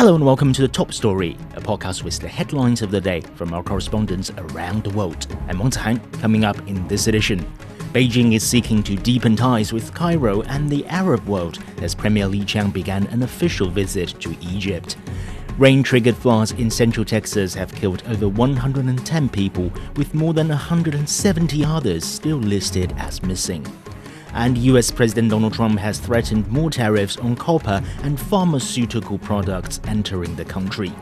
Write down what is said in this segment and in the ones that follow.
Hello and welcome to The Top Story, a podcast with the headlines of the day from our correspondents around the world. I'm Wang Zhan. Coming up in this edition, Beijing is seeking to deepen ties with Cairo and the Arab world as Premier Li Qiang began an official visit to Egypt. Rain-triggered floods in central Texas have killed over 110 people, with more than 170 others still listed as missing. And US President Donald Trump has threatened more tariffs on copper and pharmaceutical products entering the country.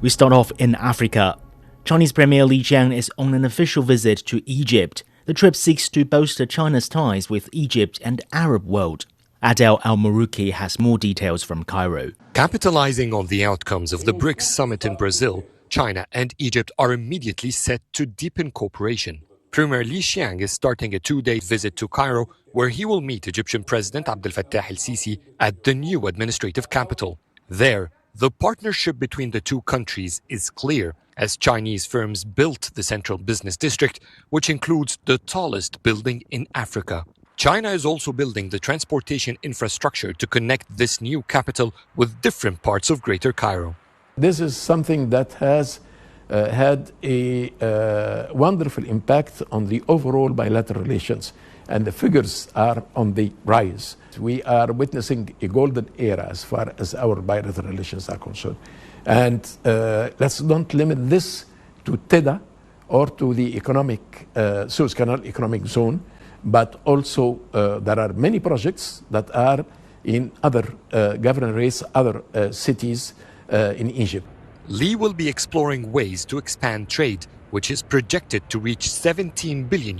We start off in Africa. Chinese Premier Li Qiang is on an official visit to Egypt. The trip seeks to bolster China's ties with Egypt and Arab world. Adel Al-Marouki has more details from Cairo. Capitalizing on the outcomes of the BRICS summit in Brazil, China and Egypt are immediately set to deepen cooperation. Premier Li Qiang is starting a two-day visit to Cairo, where he will meet Egyptian President Abdel Fattah el-Sisi at the new administrative capital. There, the partnership between the two countries is clear, as Chinese firms built the central business district, which includes the tallest building in Africa. China is also building the transportation infrastructure to connect this new capital with different parts of Greater Cairo. This is something that has had a wonderful impact on the overall bilateral relations, and the figures are on the rise. We are witnessing a golden era as far as our bilateral relations are concerned. And let's not limit this to TEDA or to the Suez Canal economic zone, but also there are many projects that are in other governorates, other cities in Egypt. Li will be exploring ways to expand trade, which is projected to reach $17 billion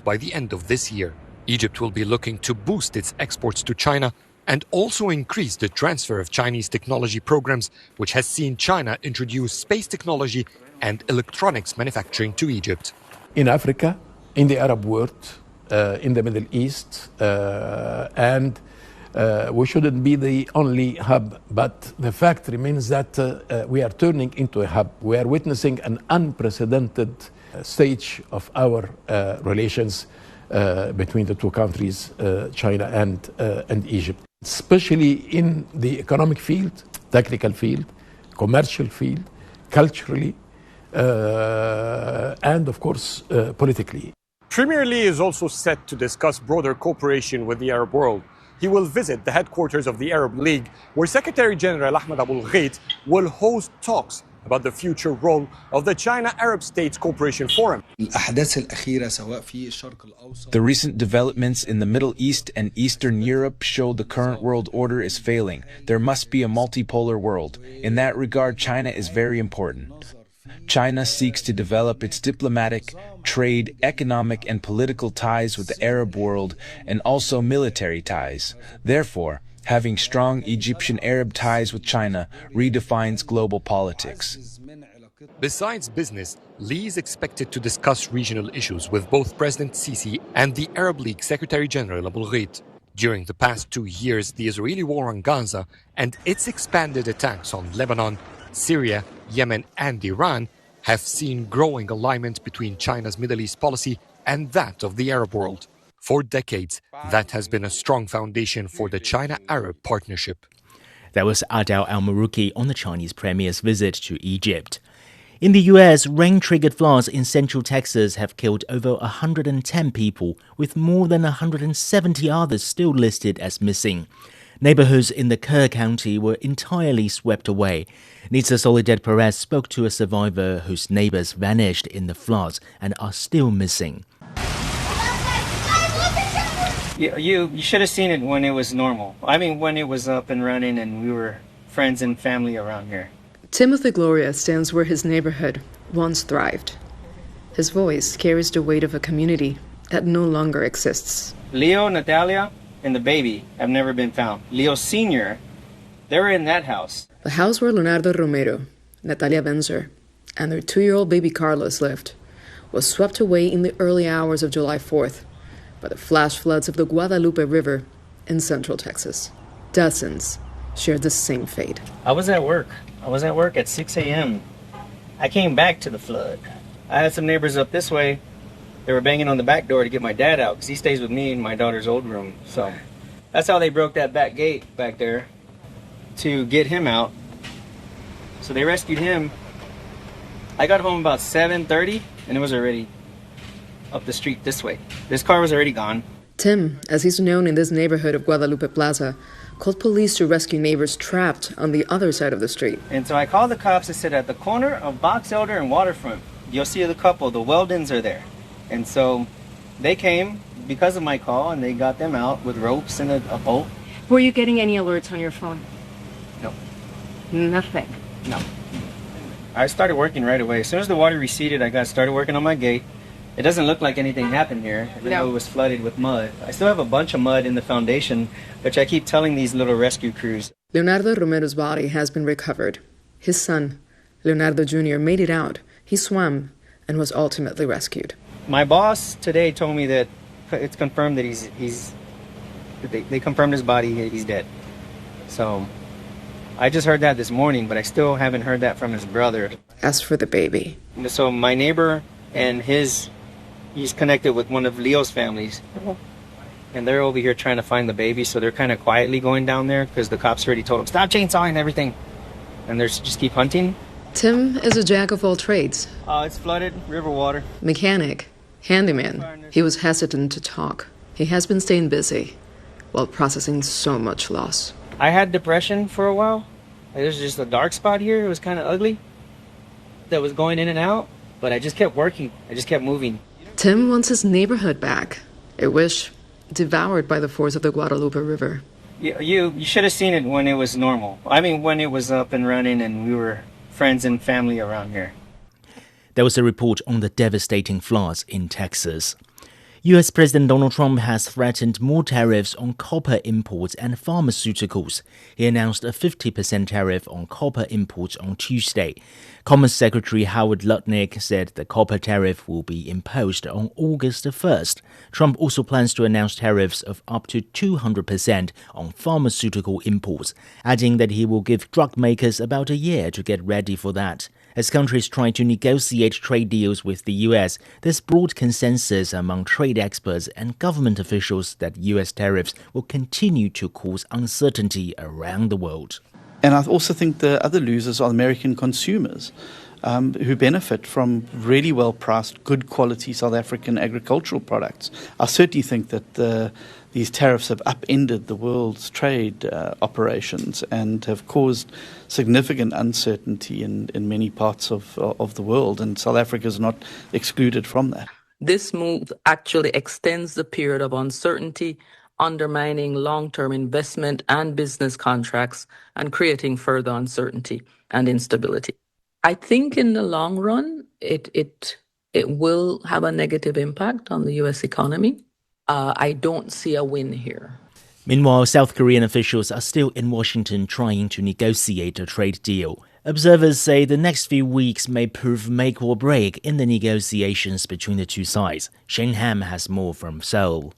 by the end of this year. Egypt will be looking to boost its exports to China and also increase the transfer of Chinese technology programs, which has seen China introduce space technology and electronics manufacturing to Egypt. In Africa, in the Arab world, in the Middle East, and we shouldn't be the only hub, but the fact remains that we are turning into a hub. We are witnessing an unprecedented stage of our relations between the two countries, China and Egypt, especially in the economic field, technical field, commercial field, culturally, and of course, politically. Premier Li is also set to discuss broader cooperation with the Arab world. He will visit the headquarters of the Arab League, where Secretary General Ahmed Abul Ghait will host talks about the future role of the China-Arab States Cooperation Forum. The recent developments in the Middle East and Eastern Europe show the current world order is failing. There must be a multipolar world. In that regard, China is very important. China seeks to develop its diplomatic, trade, economic, and political ties with the Arab world and also military ties. Therefore, having strong Egyptian-Arab ties with China redefines global politics. Besides business, Li is expected to discuss regional issues with both President Sisi and the Arab League Secretary General Abul Ghait. During the past 2 years, the Israeli war on Gaza and its expanded attacks on Lebanon, Syria, Yemen, and Iran have seen growing alignment between China's Middle East policy and that of the Arab world. For decades, that has been a strong foundation for the China-Arab partnership. That was Adel Al-Marouki on the Chinese premier's visit to Egypt. In the US, rain-triggered floods in central Texas have killed over 110 people, with more than 170 others still listed as missing. Neighborhoods in the Kerr County were entirely swept away. Nitsa Soledad Perez spoke to a survivor whose neighbors vanished in the floods and are still missing. You should have seen it when it was normal. I mean, when it was up and running and we were friends and family around here. Timothy Gloria stands where his neighborhood once thrived. His voice carries the weight of a community that no longer exists. Leo, Natalia, and the baby have never been found. Leo Sr., they were in that house. The house where Leonardo Romero, Natalia Benzer, and their 2-year-old baby Carlos lived was swept away in the early hours of July 4th by the flash floods of the Guadalupe River in central Texas. Dozens shared the same fate. I was at work at 6 a.m. I came back to the flood. I had some neighbors up this way. They were banging on the back door to get my dad out because he stays with me in my daughter's old room. So that's how they broke that back gate back there. to get him out. So they rescued him. I got home about 7:30, and it was already up the street this way. This car was already gone. Tim, as he's known in this neighborhood of Guadalupe Plaza, called police to rescue neighbors trapped on the other side of the street. And so I called the cops. I said, at the corner of Box Elder and Waterfront, you'll see the couple, the Weldons are there. And so they came because of my call, and they got them out with ropes and a boat. Were you getting any alerts on your phone? No. Nothing? No. I started working right away. As soon as the water receded, I got started working on my gate. It doesn't look like anything happened here, even though it was flooded with mud. I still have a bunch of mud in the foundation, which I keep telling these little rescue crews. Leonardo Romero's body has been recovered. His son, Leonardo Jr., made it out. He swam and was ultimately rescued. My boss today told me that it's confirmed that they confirmed his body, he's dead. So I just heard that this morning, but I still haven't heard that from his brother. As for the baby, so my neighbor and he's connected with one of Leo's families. And they're over here trying to find the baby, so they're kind of quietly going down there because the cops already told them, stop chainsawing everything. And they're just keep hunting. Tim is a jack of all trades. It's flooded, river water. Mechanic, handyman. He was hesitant to talk. He has been staying busy while processing so much loss. I had depression for a while. There's just a dark spot here. It was kind of ugly that was going in and out. But I just kept working. I just kept moving. Tim wants his neighborhood back, a wish devoured by the force of the Guadalupe River. You should have seen it when it was normal. I mean, when it was up and running and we were friends and family around here. There was a report on the devastating floods in Texas. US President Donald Trump has threatened more tariffs on copper imports and pharmaceuticals. He announced a 50% tariff on copper imports on Tuesday. Commerce Secretary Howard Lutnick said the copper tariff will be imposed on August 1st. Trump also plans to announce tariffs of up to 200% on pharmaceutical imports, adding that he will give drug makers about a year to get ready for that. As countries try to negotiate trade deals with the US, there's broad consensus among trade experts and government officials that US tariffs will continue to cause uncertainty around the world. And I also think the other losers are American consumers who benefit from really well-priced, good quality South African agricultural products. I certainly think that these tariffs have upended the world's trade operations and have caused significant uncertainty in many parts of the world, and South Africa is not excluded from that. This move actually extends the period of uncertainty, undermining long-term investment and business contracts and creating further uncertainty and instability. I think in the long run, it will have a negative impact on the U.S. economy. I don't see a win here. Meanwhile, South Korean officials are still in Washington trying to negotiate a trade deal. Observers say the next few weeks may prove make or break in the negotiations between the two sides. Shane Ham has more from Seoul.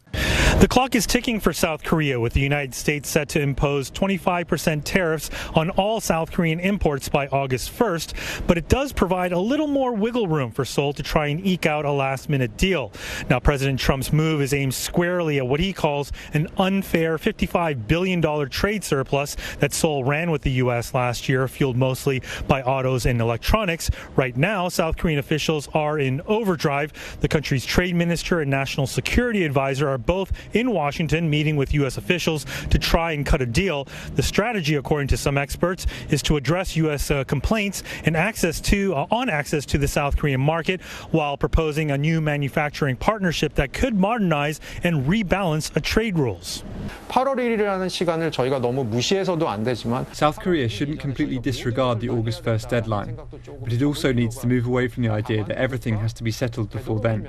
The clock is ticking for South Korea, with the United States set to impose 25% tariffs on all South Korean imports by August 1st, but it does provide a little more wiggle room for Seoul to try and eke out a last-minute deal. Now, President Trump's move is aimed squarely at what he calls an unfair $55 billion trade surplus that Seoul ran with the U.S. last year, fueled mostly by autos and electronics. Right now, South Korean officials are in overdrive. The country's trade minister and national security advisor are both in Washington meeting with U.S. officials to try and cut a deal. The strategy, according to some experts, is to address U.S. complaints and access to the South Korean market while proposing a new manufacturing partnership that could modernize and rebalance trade rules. 8월 1일이라는 시간을 저희가 너무 무시해서도 안 되지만 South Korea shouldn't completely disregard the August 1st deadline, but it also needs to move away from the idea that everything has to be settled before then.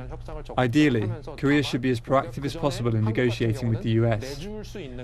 Ideally, Korea should be as proactive as possible in negotiating with the US,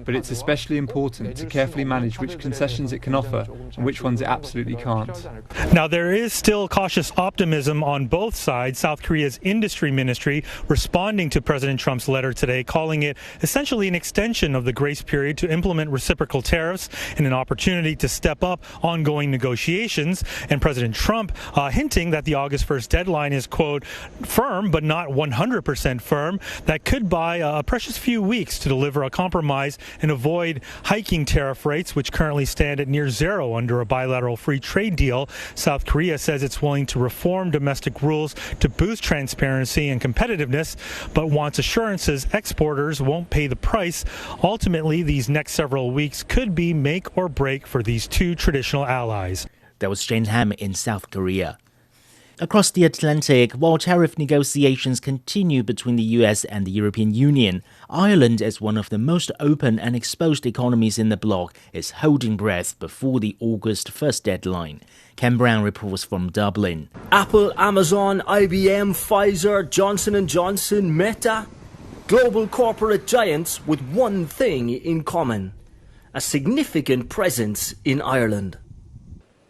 but it's especially important to carefully manage which concessions it can offer and which ones it absolutely can't. Now, there is still cautious optimism on both sides. South Korea's industry ministry responding to President Trump's letter today, calling it essentially an extension of the grace period to implement reciprocal tariffs and an opportunity to step up ongoing negotiations. And President Trump hinting that the August 1st deadline is, quote, firm but not 100% firm. That could buy a precious next few weeks to deliver a compromise and avoid hiking tariff rates, which currently stand at near zero under a bilateral free trade deal. South Korea says it's willing to reform domestic rules to boost transparency and competitiveness, but wants assurances exporters won't pay the price. Ultimately, these next several weeks could be make or break for these two traditional allies. That was Jane Ham in South Korea. Across the Atlantic, while tariff negotiations continue between the US and the European Union, Ireland, as one of the most open and exposed economies in the bloc, is holding breath before the August 1st deadline. Ken Brown reports from Dublin. Apple, Amazon, IBM, Pfizer, Johnson & Johnson, Meta, global corporate giants with one thing in common: a significant presence in Ireland.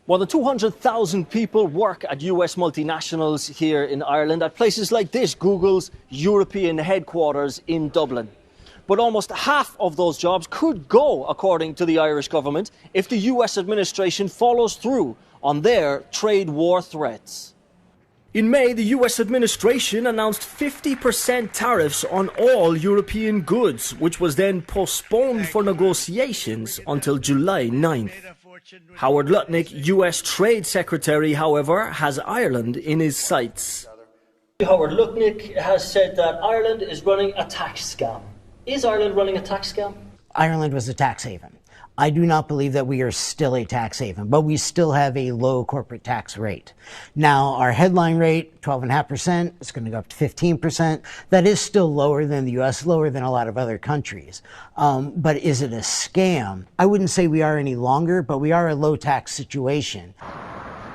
More than 200,000 people work at US multinationals here in Ireland at places like this, Google's European headquarters in Dublin. But almost half of those jobs could go, according to the Irish government, if the US administration follows through on their trade war threats. In May, the US administration announced 50% tariffs on all European goods, which was then postponed for negotiations until July 9th. Howard Lutnick, US Trade Secretary, however, has Ireland in his sights. Howard Lutnick has said that Ireland is running a tax scam. Is Ireland running a tax scam? Ireland was a tax haven. I do not believe that we are still a tax haven, but we still have a low corporate tax rate. Now, our headline rate, 12.5%, is going to go up to 15%. That is still lower than the U.S., lower than a lot of other countries. But is it a scam? I wouldn't say we are any longer, but we are a low tax situation.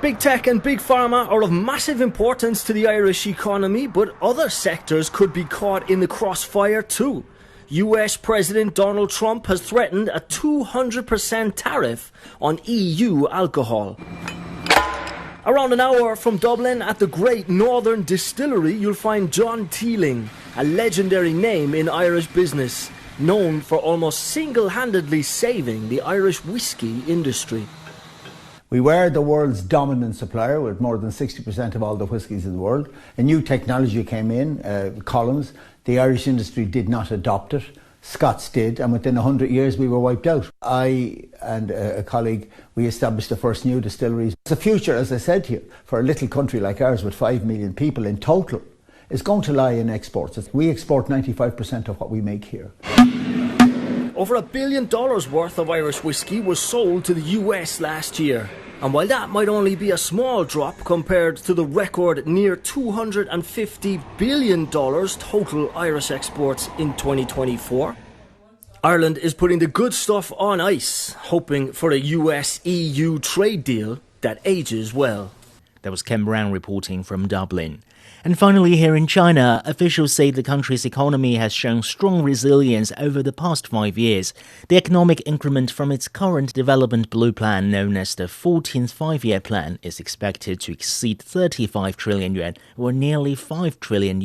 Big tech and big pharma are of massive importance to the Irish economy, but other sectors could be caught in the crossfire too. US President Donald Trump has threatened a 200% tariff on EU alcohol. Around an hour from Dublin at the Great Northern Distillery, you'll find John Teeling, a legendary name in Irish business, known for almost single-handedly saving the Irish whiskey industry. We were the world's dominant supplier with more than 60% of all the whiskies in the world. A new technology came in, columns. The Irish industry did not adopt it. Scots did, and within 100 years we were wiped out. I and a colleague, we established the first new distilleries. The future, as I said here, for a little country like ours with 5 million people in total, is going to lie in exports. We export 95% of what we make here. Over $1 billion worth of Irish whiskey was sold to the US last year. And while that might only be a small drop compared to the record near $250 billion total Irish exports in 2024, Ireland is putting the good stuff on ice, hoping for a US-EU trade deal that ages well. That was Ken Brown reporting from Dublin. And finally, here in China, officials say the country's economy has shown strong resilience over the past 5 years. The economic increment from its current development blue plan, known as the 14th Five-Year Plan, is expected to exceed 35 trillion yuan, or nearly $5 trillion.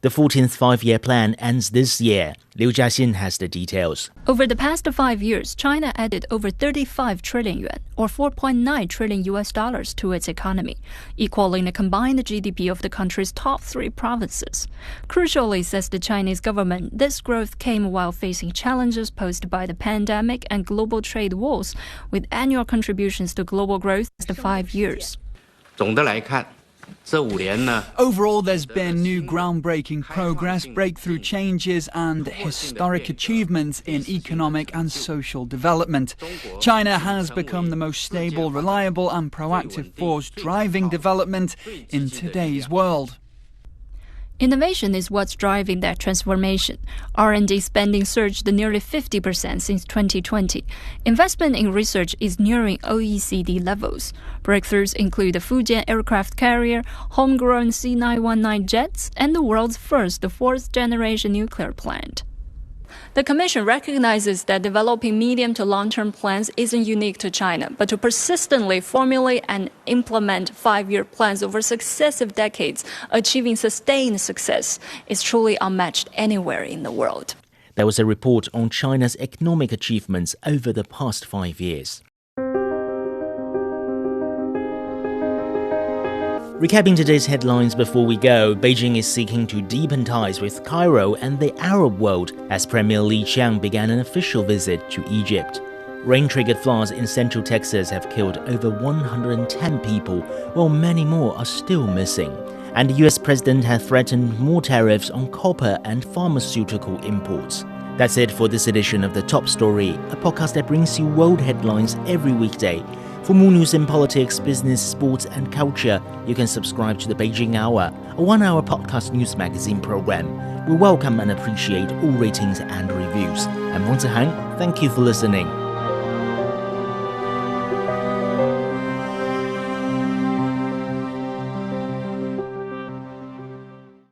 The 14th Five-Year Plan ends this year. Liu Jiaxin has the details. Over the past 5 years, China added over 35 trillion yuan, or $4.9 trillion to its economy, equaling the combined GDP of the country's top 3 provinces. Crucially, says the Chinese government, this growth came while facing challenges posed by the pandemic and global trade wars, with annual contributions to global growth in the 5 years. Overall, there's been new groundbreaking progress, breakthrough changes, and historic achievements in economic and social development. China has become the most stable, reliable, and proactive force driving development in today's world. Innovation is what's driving that transformation. R&D spending surged nearly 50% since 2020. Investment in research is nearing OECD levels. Breakthroughs include the Fujian aircraft carrier, homegrown C919 jets, and the world's first fourth-generation nuclear plant. The Commission recognizes that developing medium to long-term plans isn't unique to China, but to persistently formulate and implement 5-year plans over successive decades, achieving sustained success, is truly unmatched anywhere in the world. There was a report on China's economic achievements over the past 5 years. Recapping today's headlines before we go, Beijing is seeking to deepen ties with Cairo and the Arab world as Premier Li Qiang began an official visit to Egypt. Rain-triggered floods in central Texas have killed over 110 people, while many more are still missing. And the US president has threatened more tariffs on copper and pharmaceutical imports. That's it for this edition of The Top Story, a podcast that brings you world headlines every weekday. For more news in politics, business, sports and culture, you can subscribe to the Beijing Hour, a one-hour podcast news magazine program. We welcome and appreciate all ratings and reviews. I'm Wang Zihang. Thank you for listening.